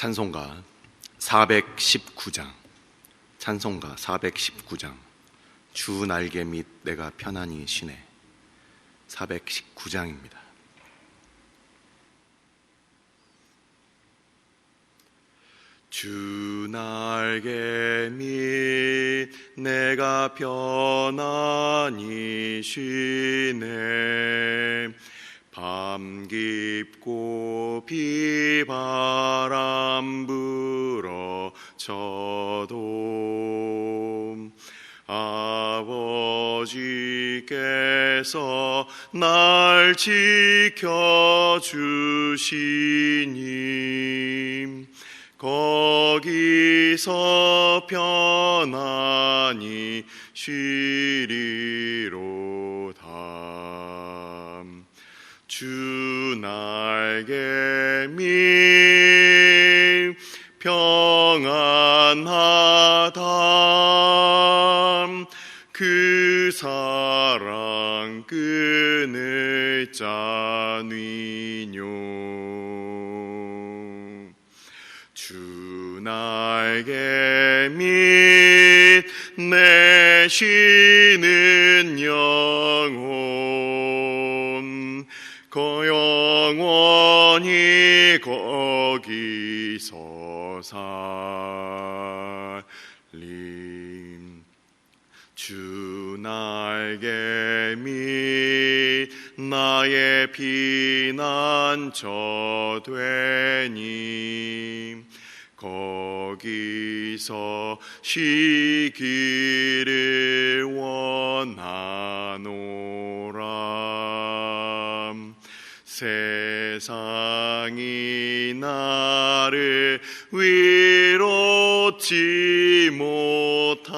찬송가 419장, 찬송가 419장, 주 날개 밑 내가 편안히 쉬네. 419장입니다. 주 날개 밑 내가 편안히 쉬네. 밤 깊고 비바람 불어 쳐도 아버지께서 날 지켜주시니 거기서 편안히 쉬리로다. 주 날개 밑 평안하다. 그 사랑 끊을 자니뇨. 주 날개 밑 내 쉬는 영혼 영원히 거기서 살림. 주 날개 밑 나의 피난처 되니 거기서 쉬기를 원하노라. 세상이 나를 위롭지 못하나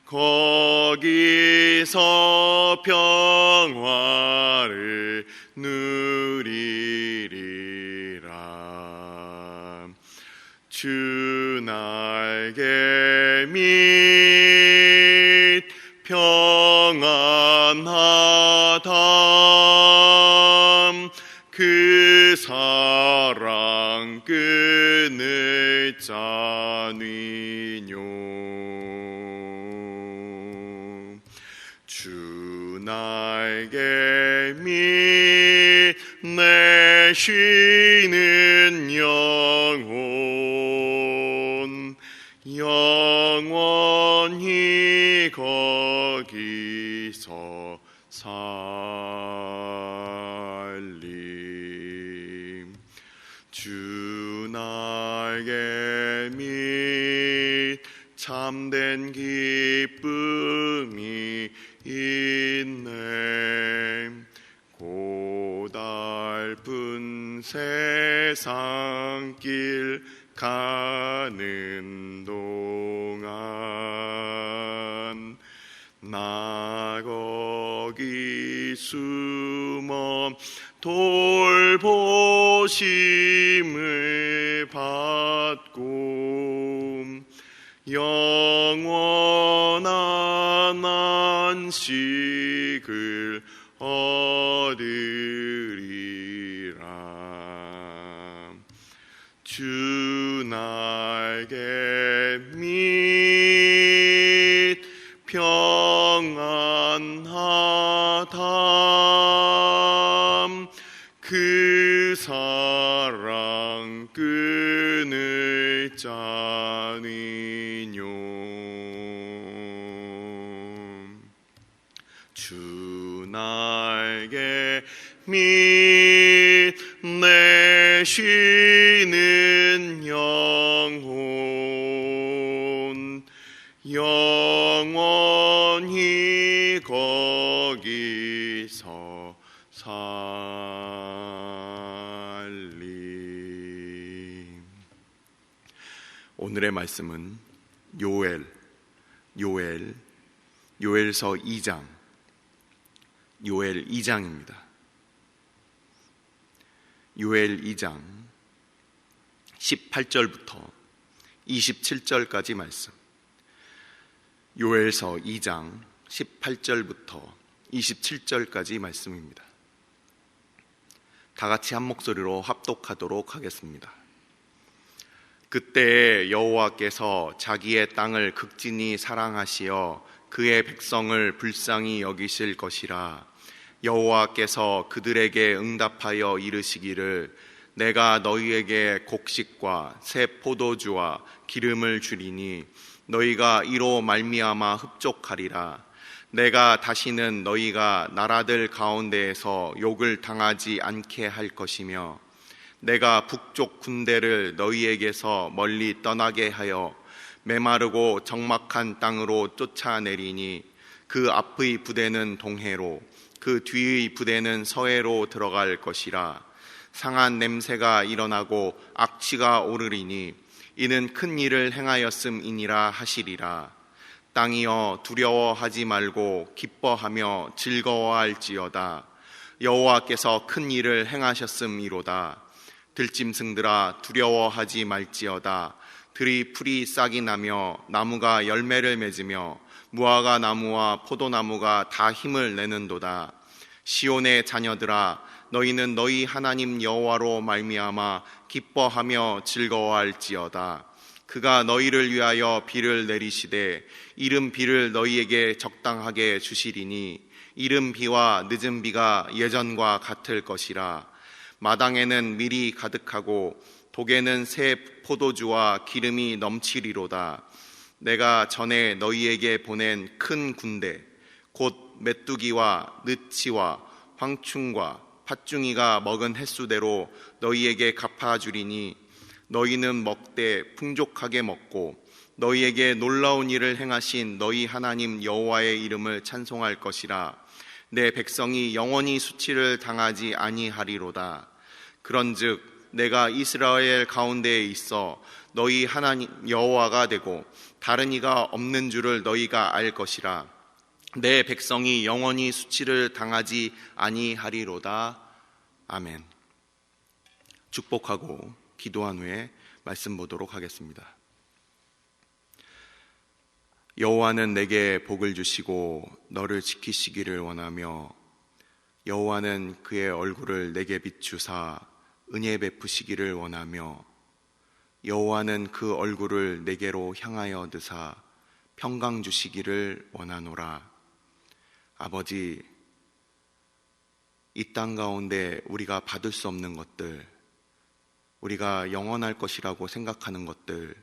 거기서 평화를 누리리라. 주 날개 밑 평안하다. 그 사랑 끊을 자니뇨. 주 날개 밑 내 쉬는 영혼 영원히 거기서 살림. 주 날개 밑 참된 기쁨이 있네. 고달픈 세상길 가는 동안 나 거기 숨어 돌보심을 받고 영원한 안식을 얻으리라. 주 날개 밑 평안하다. 그 사랑 끊을 자니뇨. 주 날개 밑 내 쉬는 영혼 영원히 거기서 살림. 오늘의 말씀은 요엘서 2장입니다. 요엘 2장 18절부터 27절까지 말씀. 요엘서 2장 18절부터 27절까지 말씀입니다. 다 같이 한 목소리로 합독하도록 하겠습니다. 그때 여호와께서 자기의 땅을 극진히 사랑하시어 그의 백성을 불쌍히 여기실 것이라. 여호와께서 그들에게 응답하여 이르시기를 내가 너희에게 곡식과 새 포도주와 기름을 주리니 너희가 이로 말미암아 흡족하리라. 내가 다시는 너희가 나라들 가운데에서 욕을 당하지 않게 할 것이며 내가 북쪽 군대를 너희에게서 멀리 떠나게 하여 메마르고 적막한 땅으로 쫓아내리니 그 앞의 부대는 동해로 그 뒤의 부대는 서해로 들어갈 것이라. 상한 냄새가 일어나고 악취가 오르리니 이는 큰 일을 행하였음이니라 하시리라. 땅이여 두려워하지 말고 기뻐하며 즐거워할지어다. 여호와께서 큰 일을 행하셨음이로다. 들짐승들아 두려워하지 말지어다. 들이 풀이 싹이 나며 나무가 열매를 맺으며 무화과 나무와 포도나무가 다 힘을 내는도다. 시온의 자녀들아 너희는 너희 하나님 여호와로 말미암아 기뻐하며 즐거워할지어다. 그가 너희를 위하여 비를 내리시되 이른 비를 너희에게 적당하게 주시리니 이른 비와 늦은 비가 예전과 같을 것이라. 마당에는 밀이 가득하고 독에는 새 포도주와 기름이 넘치리로다. 내가 전에 너희에게 보낸 큰 군대 곧 메뚜기와 느치와 황충과 팥중이가 먹은 횟수대로 너희에게 갚아주리니 너희는 먹되 풍족하게 먹고 너희에게 놀라운 일을 행하신 너희 하나님 여호와의 이름을 찬송할 것이라. 내 백성이 영원히 수치를 당하지 아니하리로다. 그런즉 내가 이스라엘 가운데에 있어 너희 하나님 여호와가 되고 다른 이가 없는 줄을 너희가 알 것이라. 내 백성이 영원히 수치를 당하지 아니하리로다. 아멘. 축복하고 기도한 후에 말씀 보도록 하겠습니다. 여호와는 내게 복을 주시고 너를 지키시기를 원하며 여호와는 그의 얼굴을 내게 비추사 은혜 베푸시기를 원하며 여호와는 그 얼굴을 내게로 향하여 드사 평강 주시기를 원하노라. 아버지, 이 땅 가운데 우리가 받을 수 없는 것들, 우리가 영원할 것이라고 생각하는 것들,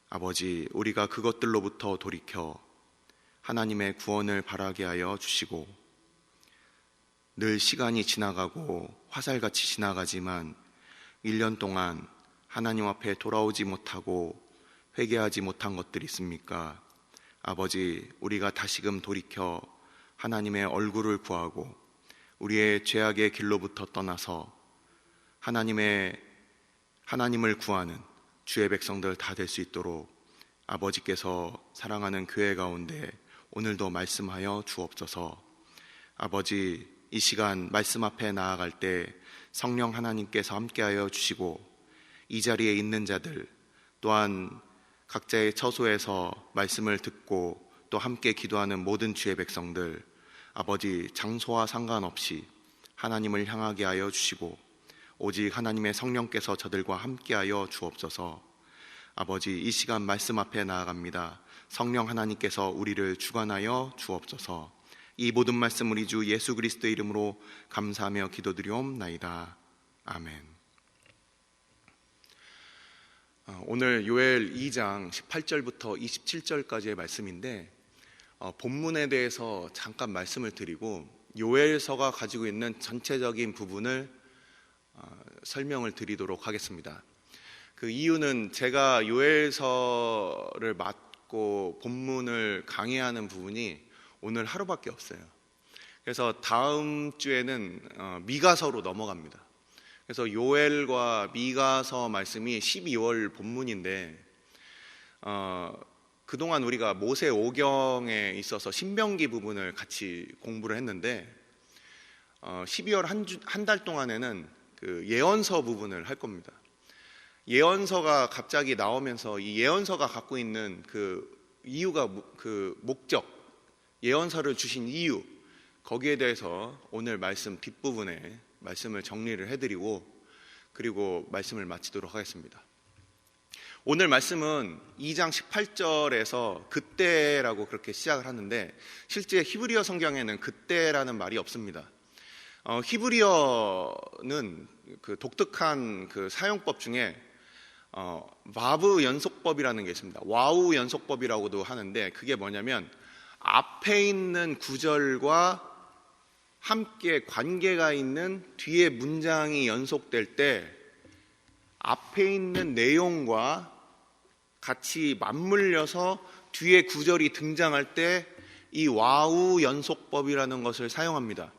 아버지, 우리가 그것들로부터 돌이켜 하나님의 구원을 바라게 하여 주시고, 늘 시간이 지나가고 화살같이 지나가지만 1년 동안 하나님 앞에 돌아오지 못하고 회개하지 못한 것들이 있습니까? 아버지, 우리가 다시금 돌이켜 하나님의 얼굴을 구하고 우리의 죄악의 길로부터 떠나서 하나님을 구하는 주의 백성들 다 될 수 있도록 아버지께서 사랑하는 교회 가운데 오늘도 말씀하여 주옵소서. 아버지, 이 시간 말씀 앞에 나아갈 때 성령 하나님께서 함께하여 주시고 이 자리에 있는 자들 또한 각자의 처소에서 말씀을 듣고 또 함께 기도하는 모든 주의 백성들, 아버지, 장소와 상관없이 하나님을 향하게 하여 주시고 오직 하나님의 성령께서 저들과 함께하여 주옵소서. 아버지, 이 시간 말씀 앞에 나아갑니다. 성령 하나님께서 우리를 주관하여 주옵소서. 이 모든 말씀 우리 주 예수 그리스도의 이름으로 감사하며 기도드리옵나이다. 아멘. 오늘 요엘 2장 18절부터 27절까지의 말씀인데 본문에 대해서 잠깐 말씀을 드리고 요엘서가 가지고 있는 전체적인 부분을 설명을 드리도록 하겠습니다. 그 이유는 제가 요엘서를 맡고 본문을 강의하는 부분이 오늘 하루밖에 없어요. 그래서 다음 주에는 미가서로 넘어갑니다. 그래서 요엘과 미가서 말씀이 12월 본문인데 그동안 우리가 모세 오경에 있어서 신명기 부분을 같이 공부를 했는데 12월 한 달 동안에는 그 예언서 부분을 할 겁니다. 예언서가 갑자기 나오면서 이 예언서가 갖고 있는 그 이유가 그 목적, 예언서를 주신 이유, 거기에 대해서 오늘 말씀 뒷부분에 말씀을 정리를 해드리고 그리고 말씀을 마치도록 하겠습니다. 오늘 말씀은 2장 18절에서 그때라고 그렇게 시작을 하는데 실제 히브리어 성경에는 그때라는 말이 없습니다. 히브리어는 그 독특한 그 사용법 중에 바브 연속법이라는 게 있습니다. 와우 연속법이라고도 하는데 그게 뭐냐면 앞에 있는 구절과 함께 관계가 있는 뒤에 문장이 연속될 때 앞에 있는 내용과 같이 맞물려서 뒤에 구절이 등장할 때 이 와우 연속법이라는 것을 사용합니다.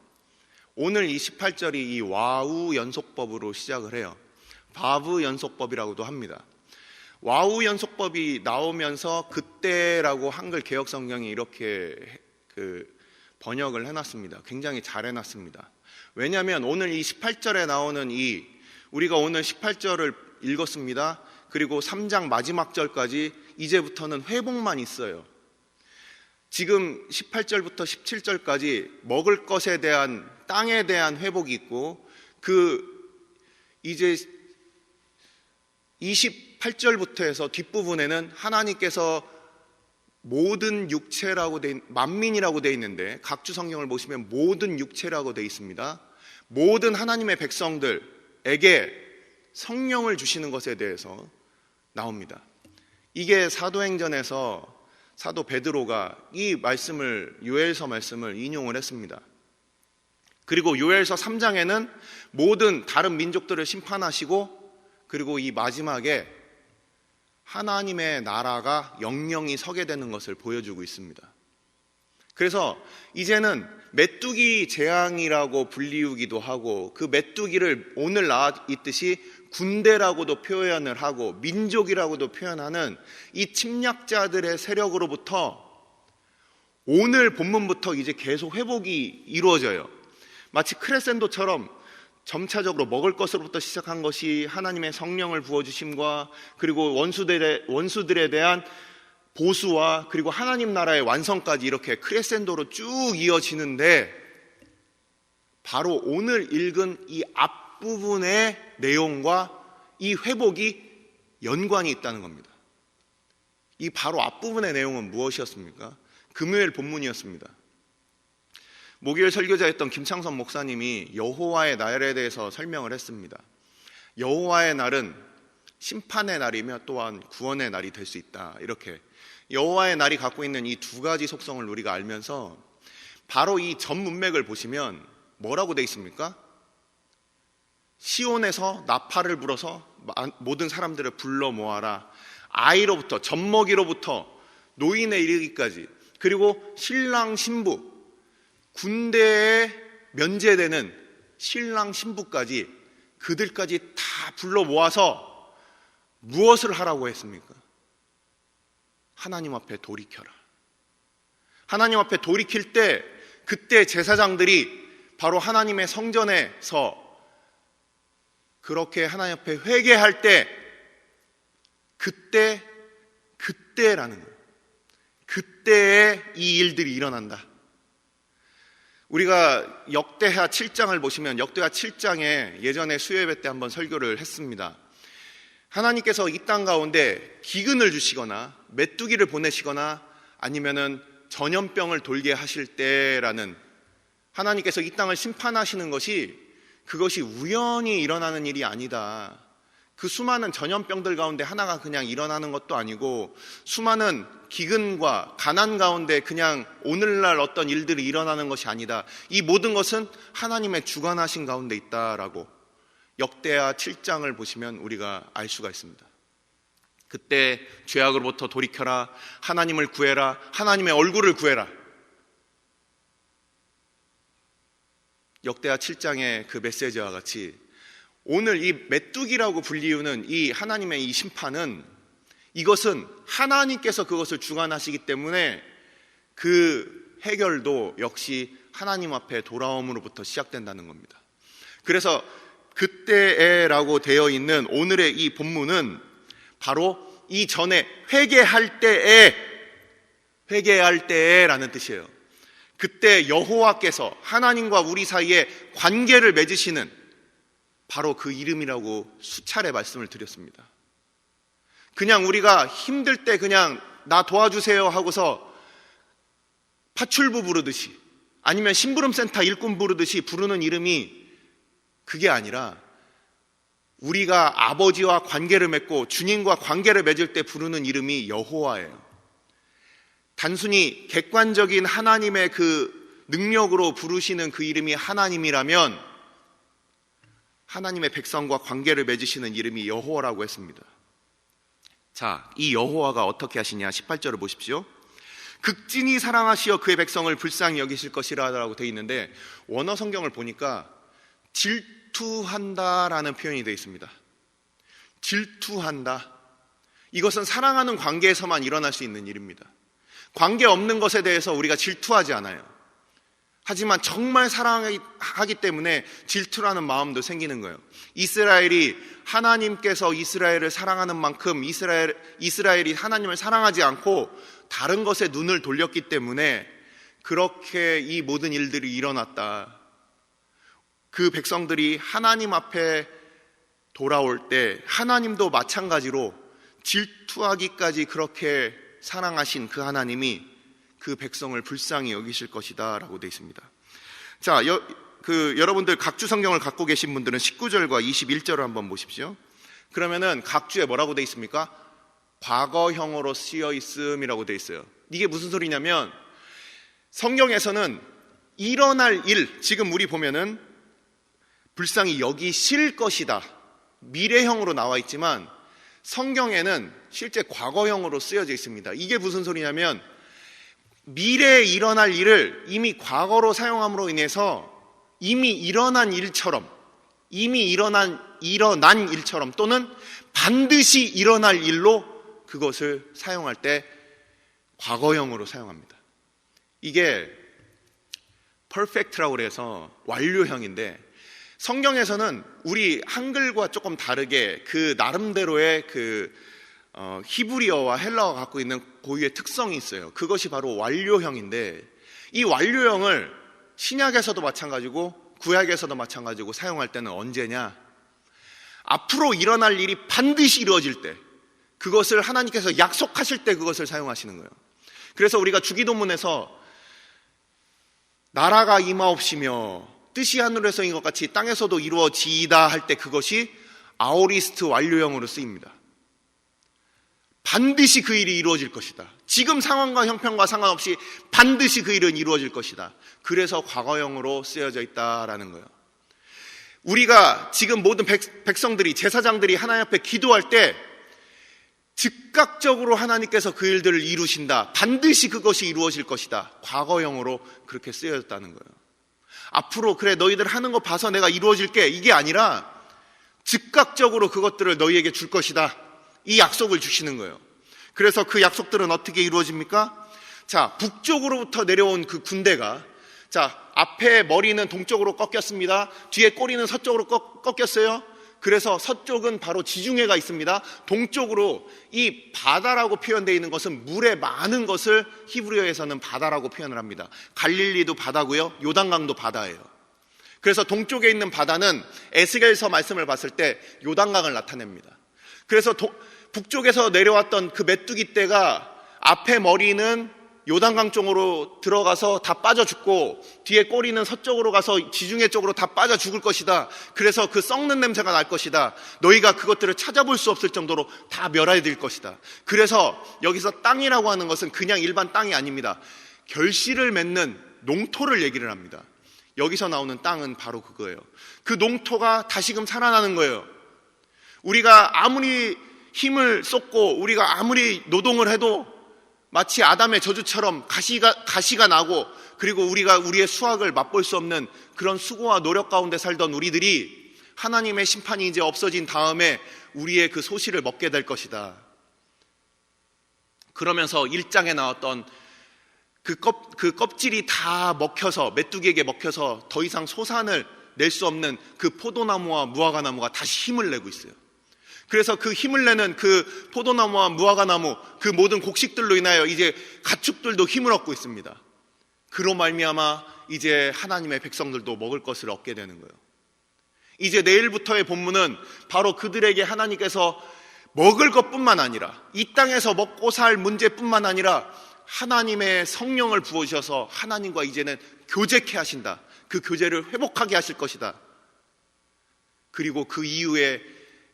오늘 이 18절이 이 와우 연속법으로 시작을 해요. 바브 연속법이라고도 합니다. 와우 연속법이 나오면서 그때라고 한글 개역 성경이 이렇게 번역을 해놨습니다. 굉장히 잘 해놨습니다. 왜냐하면 오늘 이 18절에 나오는 우리가 오늘 18절을 읽었습니다. 그리고 3장 마지막 절까지 이제부터는 회복만 있어요. 지금 18절부터 17절까지 먹을 것에 대한 땅에 대한 회복이 있고 이제 28절부터 해서 뒷부분에는 하나님께서 모든 육체라고 만민이라고 되어 있는데 각주 성경을 보시면 모든 육체라고 되어 있습니다. 모든 하나님의 백성들에게 성령을 주시는 것에 대해서 나옵니다. 이게 사도행전에서 사도 베드로가 이 말씀을 요엘서 말씀을 인용을 했습니다. 그리고 요엘서 3장에는 모든 다른 민족들을 심판하시고 그리고 이 마지막에 하나님의 나라가 영영이 서게 되는 것을 보여주고 있습니다. 그래서 이제는 메뚜기 재앙이라고 불리우기도 하고 그 메뚜기를 오늘 나와 있듯이 군대라고도 표현을 하고 민족이라고도 표현하는 이 침략자들의 세력으로부터 오늘 본문부터 이제 계속 회복이 이루어져요. 마치 크레센도처럼 점차적으로 먹을 것으로부터 시작한 것이 하나님의 성령을 부어주심과 그리고 원수들에 대한 보수와 그리고 하나님 나라의 완성까지 이렇게 크레센도로 쭉 이어지는데 바로 오늘 읽은 이 앞부분의 내용과 이 회복이 연관이 있다는 겁니다. 이 바로 앞부분의 내용은 무엇이었습니까? 금요일 본문이었습니다. 목요일 설교자였던 김창선 목사님이 여호와의 날에 대해서 설명을 했습니다. 여호와의 날은 심판의 날이며 또한 구원의 날이 될 수 있다. 이렇게 여호와의 날이 갖고 있는 이 두 가지 속성을 우리가 알면서 바로 이 전 문맥을 보시면 뭐라고 되어 있습니까? 시온에서 나팔을 불어서 모든 사람들을 불러 모아라. 아이로부터 젖먹이로부터 노인에 이르기까지 그리고 신랑 신부 군대에 면제되는 신랑 신부까지 그들까지 다 불러 모아서 무엇을 하라고 했습니까? 하나님 앞에 돌이켜라. 하나님 앞에 돌이킬 때 그때 제사장들이 바로 하나님의 성전에서 그렇게 하나님 앞에 회개할 때 그때라는 거예요. 그때에 이 일들이 일어난다. 우리가 역대하 7장을 보시면 역대하 7장에 예전에 수요예배 때 한번 설교를 했습니다. 하나님께서 이 땅 가운데 기근을 주시거나 메뚜기를 보내시거나 아니면은 전염병을 돌게 하실 때라는 하나님께서 이 땅을 심판하시는 그것이 우연히 일어나는 일이 아니다. 그 수많은 전염병들 가운데 하나가 그냥 일어나는 것도 아니고 수많은 기근과 가난 가운데 그냥 오늘날 어떤 일들이 일어나는 것이 아니다. 이 모든 것은 하나님의 주관하신 가운데 있다라고 역대하 7장을 보시면 우리가 알 수가 있습니다. 그때 죄악으로부터 돌이켜라. 하나님을 구해라. 하나님의 얼굴을 구해라. 역대하 7장의 그 메시지와 같이 오늘 이 메뚜기라고 불리우는 이 하나님의 이 심판은 이것은 하나님께서 그것을 주관하시기 때문에 그 해결도 역시 하나님 앞에 돌아옴으로부터 시작된다는 겁니다. 그래서 그때에라고 되어 있는 오늘의 이 본문은 바로 이전에 회개할 때에라는 뜻이에요. 그때 여호와께서 하나님과 우리 사이에 관계를 맺으시는 바로 그 이름이라고 수차례 말씀을 드렸습니다. 그냥 우리가 힘들 때 그냥 나 도와주세요 하고서 파출부 부르듯이 아니면 심부름센터 일꾼 부르듯이 부르는 이름이 그게 아니라 우리가 아버지와 관계를 맺고 주님과 관계를 맺을 때 부르는 이름이 여호와예요. 단순히 객관적인 하나님의 그 능력으로 부르시는 그 이름이 하나님이라면 하나님의 백성과 관계를 맺으시는 이름이 여호와라고 했습니다. 자, 이 여호와가 어떻게 하시냐? 18절을 보십시오. 극진히 사랑하시어 그의 백성을 불쌍히 여기실 것이라고 되어 있는데 원어 성경을 보니까 질투한다라는 표현이 되어 있습니다. 질투한다. 이것은 사랑하는 관계에서만 일어날 수 있는 일입니다. 관계 없는 것에 대해서 우리가 질투하지 않아요. 하지만 정말 사랑하기 때문에 질투라는 마음도 생기는 거예요. 이스라엘이 하나님께서 이스라엘을 사랑하는 만큼 이스라엘이 하나님을 사랑하지 않고 다른 것에 눈을 돌렸기 때문에 그렇게 이 모든 일들이 일어났다. 그 백성들이 하나님 앞에 돌아올 때 하나님도 마찬가지로 질투하기까지 그렇게 사랑하신 그 하나님이 그 백성을 불쌍히 여기실 것이다 라고 되어 있습니다. 자, 여러분들 각주 성경을 갖고 계신 분들은 19절과 21절을 한번 보십시오. 그러면은 각주에 뭐라고 되어 있습니까? 과거형으로 쓰여 있음이라고 되어 있어요. 이게 무슨 소리냐면 성경에서는 일어날 일, 지금 우리 보면은 불쌍히 여기실 것이다 미래형으로 나와 있지만 성경에는 실제 과거형으로 쓰여져 있습니다. 이게 무슨 소리냐면 미래에 일어날 일을 이미 과거로 사용함으로 인해서 이미 일어난 일처럼 일어난 일처럼 또는 반드시 일어날 일로 그것을 사용할 때 과거형으로 사용합니다. 이게 perfect라고 그래서 완료형인데 성경에서는 우리 한글과 조금 다르게 그 나름대로의 히브리어와 헬라어가 갖고 있는 고유의 특성이 있어요. 그것이 바로 완료형인데 이 완료형을 신약에서도 마찬가지고 구약에서도 마찬가지고 사용할 때는 언제냐? 앞으로 일어날 일이 반드시 이루어질 때 그것을 하나님께서 약속하실 때 그것을 사용하시는 거예요. 그래서 우리가 주기도문에서 나라가 임하옵시며 뜻이 하늘에서인 것 같이 땅에서도 이루어지이다 할 때 그것이 아오리스트 완료형으로 쓰입니다. 반드시 그 일이 이루어질 것이다. 지금 상황과 형편과 상관없이 반드시 그 일은 이루어질 것이다. 그래서 과거형으로 쓰여져 있다라는 거예요. 우리가 지금 모든 백성들이 제사장들이 하나님 앞에 기도할 때 즉각적으로 하나님께서 그 일들을 이루신다. 반드시 그것이 이루어질 것이다. 과거형으로 그렇게 쓰여졌다는 거예요. 앞으로 그래 너희들 하는 거 봐서 내가 이루어질게 이게 아니라 즉각적으로 그것들을 너희에게 줄 것이다. 이 약속을 주시는 거예요. 그래서 그 약속들은 어떻게 이루어집니까? 자, 북쪽으로부터 내려온 그 군대가 자, 앞에 머리는 동쪽으로 꺾였습니다. 뒤에 꼬리는 서쪽으로 꺾였어요. 그래서 서쪽은 바로 지중해가 있습니다. 동쪽으로 이 바다라고 표현되어 있는 것은 물에 많은 것을 히브리어에서는 바다라고 표현을 합니다. 갈릴리도 바다고요. 요단강도 바다예요. 그래서 동쪽에 있는 바다는 에스겔서 말씀을 봤을 때 요단강을 나타냅니다. 그래서 북쪽에서 내려왔던 그 메뚜기 떼가 앞에 머리는 요단강 쪽으로 들어가서 다 빠져 죽고 뒤에 꼬리는 서쪽으로 가서 지중해 쪽으로 다 빠져 죽을 것이다. 그래서 그 썩는 냄새가 날 것이다. 너희가 그것들을 찾아볼 수 없을 정도로 다 멸해질 것이다. 그래서 여기서 땅이라고 하는 것은 그냥 일반 땅이 아닙니다. 결실을 맺는 농토를 얘기를 합니다. 여기서 나오는 땅은 바로 그거예요. 그 농토가 다시금 살아나는 거예요. 우리가 아무리 힘을 쏟고 우리가 아무리 노동을 해도 마치 아담의 저주처럼 가시가 나고 그리고 우리가 우리의 수확을 맛볼 수 없는 그런 수고와 노력 가운데 살던 우리들이 하나님의 심판이 이제 없어진 다음에 우리의 그 소실을 먹게 될 것이다. 그러면서 1장에 나왔던 그 껍질이 다 먹혀서 메뚜기에게 먹혀서 더 이상 소산을 낼 수 없는 그 포도나무와 무화과나무가 다시 힘을 내고 있어요. 그래서 그 힘을 내는 그 포도나무와 무화과나무 그 모든 곡식들로 인하여 이제 가축들도 힘을 얻고 있습니다. 그로 말미암아 이제 하나님의 백성들도 먹을 것을 얻게 되는 거예요. 이제 내일부터의 본문은 바로 그들에게 하나님께서 먹을 것뿐만 아니라 이 땅에서 먹고 살 문제뿐만 아니라 하나님의 성령을 부어주셔서 하나님과 이제는 교제케 하신다. 그 교제를 회복하게 하실 것이다. 그리고 그 이후에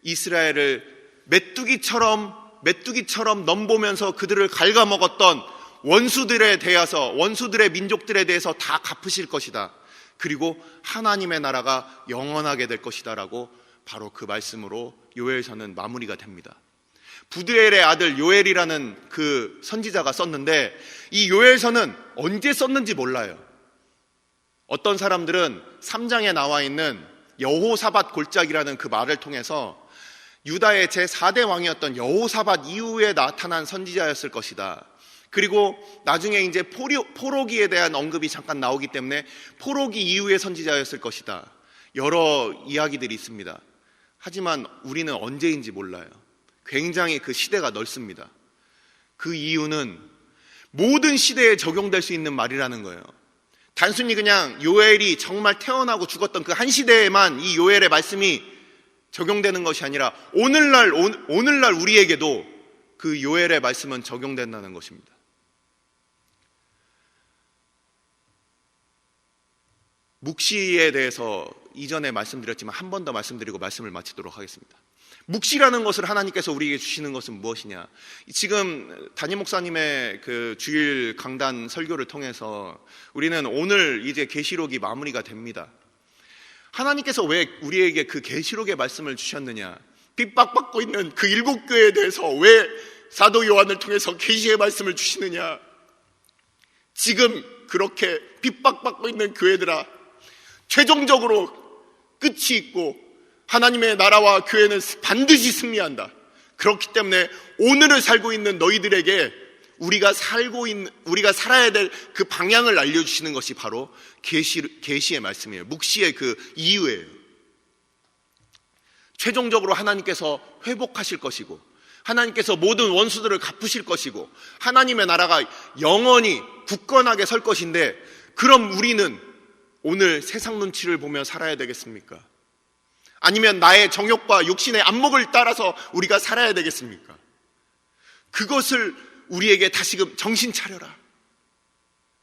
이스라엘을 메뚜기처럼 넘보면서 그들을 갉아먹었던 원수들의 민족들에 대해서 다 갚으실 것이다. 그리고 하나님의 나라가 영원하게 될 것이다 라고 바로 그 말씀으로 요엘서는 마무리가 됩니다. 부드엘의 아들 요엘이라는 그 선지자가 썼는데 이 요엘서는 언제 썼는지 몰라요. 어떤 사람들은 3장에 나와 있는 여호사밧 골짜기라는 그 말을 통해서 유다의 제4대 왕이었던 여호사밧 이후에 나타난 선지자였을 것이다. 그리고 나중에 이제 포로기에 대한 언급이 잠깐 나오기 때문에 포로기 이후의 선지자였을 것이다. 여러 이야기들이 있습니다. 하지만 우리는 언제인지 몰라요. 굉장히 그 시대가 넓습니다. 그 이유는 모든 시대에 적용될 수 있는 말이라는 거예요. 단순히 그냥 요엘이 정말 태어나고 죽었던 그 한 시대에만 이 요엘의 말씀이 적용되는 것이 아니라 오늘날 우리에게도 그 요엘의 말씀은 적용된다는 것입니다. 묵시에 대해서 이전에 말씀드렸지만 한 번 더 말씀드리고 말씀을 마치도록 하겠습니다. 묵시라는 것을 하나님께서 우리에게 주시는 것은 무엇이냐? 지금 담임 목사님의 그 주일 강단 설교를 통해서 우리는 오늘 이제 계시록이 마무리가 됩니다. 하나님께서 왜 우리에게 그 계시록의 말씀을 주셨느냐? 핍박받고 있는 그 7교회에 대해서 왜 사도 요한을 통해서 계시의 말씀을 주시느냐? 지금 그렇게 핍박받고 있는 교회들아, 최종적으로 끝이 있고 하나님의 나라와 교회는 반드시 승리한다. 그렇기 때문에 오늘을 살고 있는 너희들에게 우리가 살아야 될 그 방향을 알려주시는 것이 바로 계시의 말씀이에요. 묵시의 그 이유예요. 최종적으로 하나님께서 회복하실 것이고 하나님께서 모든 원수들을 갚으실 것이고 하나님의 나라가 영원히 굳건하게 설 것인데, 그럼 우리는 오늘 세상 눈치를 보며 살아야 되겠습니까? 아니면 나의 정욕과 욕심의 안목을 따라서 우리가 살아야 되겠습니까? 그것을 우리에게 다시금 정신 차려라.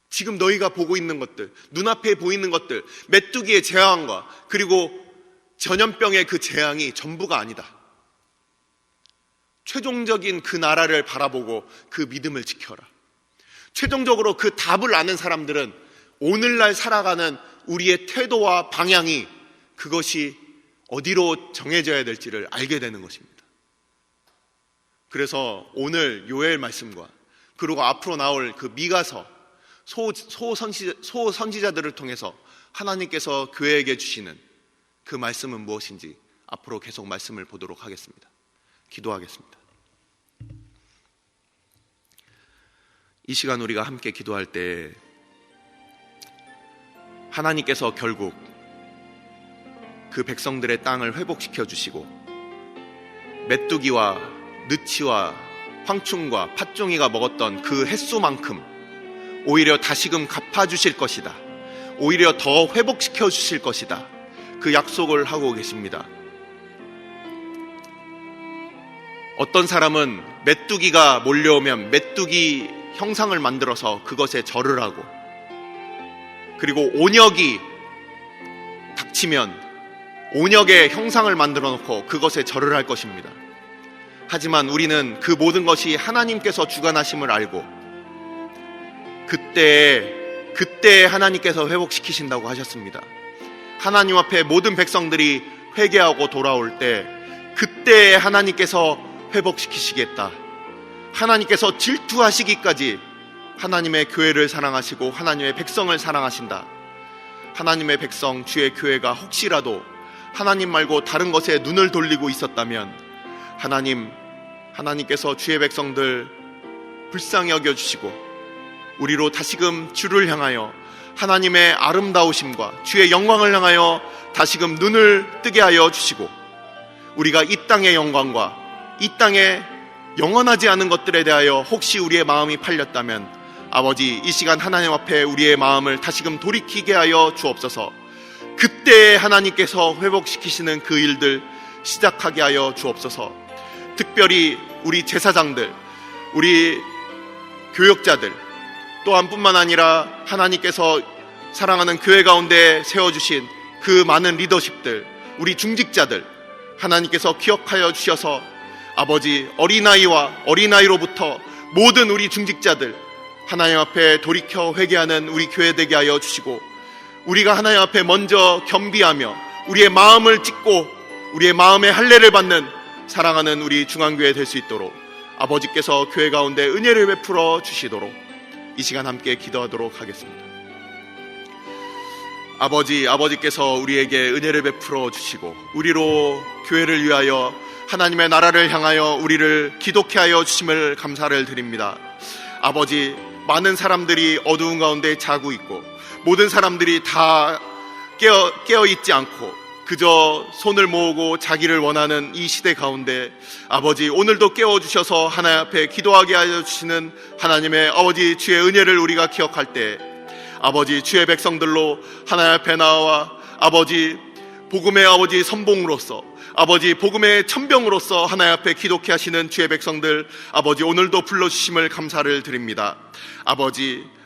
지금 너희가 보고 있는 것들, 눈앞에 보이는 것들, 메뚜기의 재앙과 그리고 전염병의 그 재앙이 전부가 아니다. 최종적인 그 나라를 바라보고 그 믿음을 지켜라. 최종적으로 그 답을 아는 사람들은 오늘날 살아가는 우리의 태도와 방향이 그것이 어디로 정해져야 될지를 알게 되는 것입니다. 그래서 오늘 요엘 말씀과 그리고 앞으로 나올 그 미가서 소선지자들을 통해서 하나님께서 교회에게 주시는 그 말씀은 무엇인지 앞으로 계속 말씀을 보도록 하겠습니다. 기도하겠습니다. 이 시간 우리가 함께 기도할 때 하나님께서 결국 그 백성들의 땅을 회복시켜 주시고 메뚜기와 느치와 황충과 팥종이가 먹었던 그 횟수만큼 오히려 다시금 갚아주실 것이다. 오히려 더 회복시켜 주실 것이다. 그 약속을 하고 계십니다. 어떤 사람은 메뚜기가 몰려오면 메뚜기 형상을 만들어서 그것에 절을 하고, 그리고 온역이 닥치면 온역의 형상을 만들어 놓고 그것에 절을 할 것입니다. 하지만 우리는 그 모든 것이 하나님께서 주관하심을 알고 그때에 하나님께서 회복시키신다고 하셨습니다. 하나님 앞에 모든 백성들이 회개하고 돌아올 때 그때에 하나님께서 회복시키시겠다. 하나님께서 질투하시기까지 하나님의 교회를 사랑하시고 하나님의 백성을 사랑하신다. 하나님의 백성, 주의 교회가 혹시라도 하나님 말고 다른 것에 눈을 돌리고 있었다면 하나님께서 주의 백성들 불쌍히 여겨주시고 우리로 다시금 주를 향하여 하나님의 아름다우심과 주의 영광을 향하여 다시금 눈을 뜨게 하여 주시고, 우리가 이 땅의 영광과 이 땅에 영원하지 않은 것들에 대하여 혹시 우리의 마음이 팔렸다면 아버지, 이 시간 하나님 앞에 우리의 마음을 다시금 돌이키게 하여 주옵소서. 그때 하나님께서 회복시키시는 그 일들 시작하게 하여 주옵소서. 특별히 우리 제사장들, 우리 교역자들 또한 뿐만 아니라 하나님께서 사랑하는 교회 가운데 세워주신 그 많은 리더십들, 우리 중직자들 하나님께서 기억하여 주셔서 아버지, 어린아이로부터 모든 우리 중직자들 하나님 앞에 돌이켜 회개하는 우리 교회 되게 하여 주시고, 우리가 하나님 앞에 먼저 겸비하며 우리의 마음을 찢고 우리의 마음의 할례를 받는 사랑하는 우리 중앙교회 될 수 있도록 아버지께서 교회 가운데 은혜를 베풀어 주시도록 이 시간 함께 기도하도록 하겠습니다. 아버지께서 우리에게 은혜를 베풀어 주시고 우리로 교회를 위하여 하나님의 나라를 향하여 우리를 기독케 하여 주심을 감사를 드립니다. 아버지, 많은 사람들이 어두운 가운데 자고 있고 모든 사람들이 다 깨어 있지 않고 그저 손을 모으고 자기를 원하는 이 시대 가운데 아버지, 오늘도 깨워주셔서 하나님 앞에 기도하게 하여 주시는 하나님의 아버지 주의 은혜를 우리가 기억할 때 아버지, 주의 백성들로 하나님 앞에 나와 아버지, 복음의 아버지 선봉으로서 아버지, 복음의 천병으로서 하나님 앞에 기독케 하시는 주의 백성들 아버지, 오늘도 불러주심을 감사를 드립니다.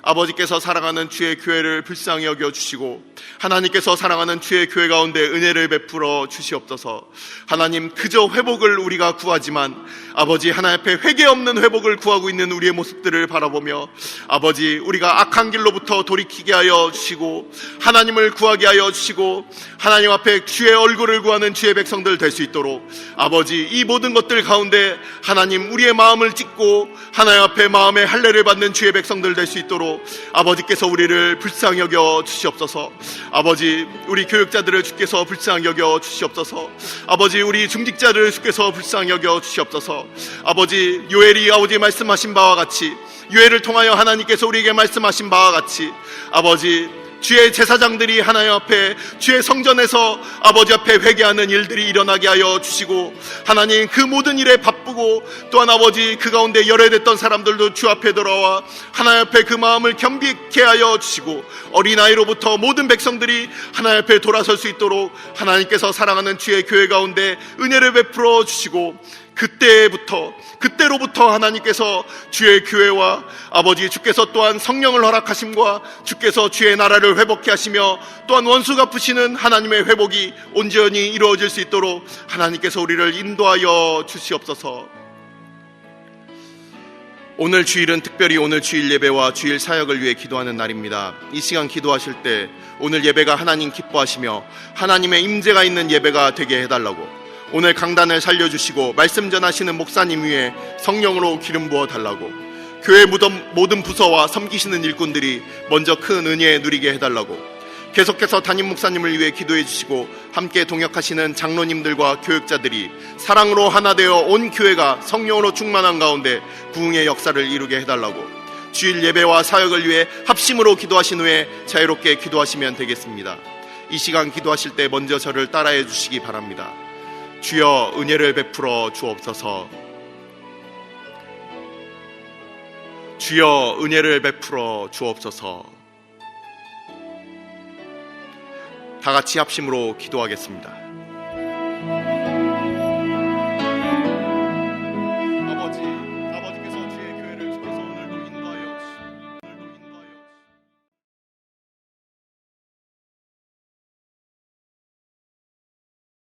아버지께서 사랑하는 주의 교회를 불쌍히 여겨주시고 하나님께서 사랑하는 주의 교회 가운데 은혜를 베풀어 주시옵소서. 하나님, 그저 회복을 우리가 구하지만 아버지, 하나님 앞에 회개 없는 회복을 구하고 있는 우리의 모습들을 바라보며 아버지, 우리가 악한 길로부터 돌이키게 하여 주시고 하나님을 구하게 하여 주시고 하나님 앞에 주의 얼굴을 구하는 주의 백성들 될 수 있도록 아버지, 이 모든 것들 가운데 하나님, 우리의 마음을 찢고 하나님 앞에 마음의 할례를 받는 주의 백성들 될 수 있도록 아버지께서 우리를 불쌍히 여겨 주시옵소서. 아버지, 우리 교육자들을 주께서 불쌍히 여겨 주시옵소서. 아버지, 우리 중직자들을 주께서 불쌍히 여겨 주시옵소서. 아버지, 요엘이 아버지 말씀하신 바와 같이, 요엘을 통하여 하나님께서 우리에게 말씀하신 바와 같이 아버지, 주의 제사장들이 하나님 앞에 주의 성전에서 아버지 앞에 회개하는 일들이 일어나게 하여 주시고 하나님, 그 모든 일에 바쁘고 또한 아버지, 그 가운데 열애됐던 사람들도 주 앞에 돌아와 하나님 앞에 그 마음을 겸비케 하여 주시고 어린아이로부터 모든 백성들이 하나님 앞에 돌아설 수 있도록 하나님께서 사랑하는 주의 교회 가운데 은혜를 베풀어 주시고 그때로부터 하나님께서 주의 교회와 아버지, 주께서 또한 성령을 허락하심과 주께서 주의 나라를 회복케 하시며 또한 원수 갚으시는 하나님의 회복이 온전히 이루어질 수 있도록 하나님께서 우리를 인도하여 주시옵소서. 오늘 주일은 특별히 오늘 주일 예배와 주일 사역을 위해 기도하는 날입니다. 이 시간 기도하실 때 오늘 예배가 하나님 기뻐하시며 하나님의 임재가 있는 예배가 되게 해달라고, 오늘 강단을 살려주시고 말씀 전하시는 목사님 위에 성령으로 기름 부어 달라고, 교회 모든 부서와 섬기시는 일꾼들이 먼저 큰 은혜 누리게 해달라고, 계속해서 담임 목사님을 위해 기도해 주시고 함께 동역하시는 장로님들과 교육자들이 사랑으로 하나 되어 온 교회가 성령으로 충만한 가운데 부흥의 역사를 이루게 해달라고, 주일 예배와 사역을 위해 합심으로 기도하신 후에 자유롭게 기도하시면 되겠습니다. 이 시간 기도하실 때 먼저 저를 따라해 주시기 바랍니다. 주여, 은혜를 베풀어 주옵소서. 주여, 은혜를 베풀어 주옵소서. 다 같이 합심으로 기도하겠습니다.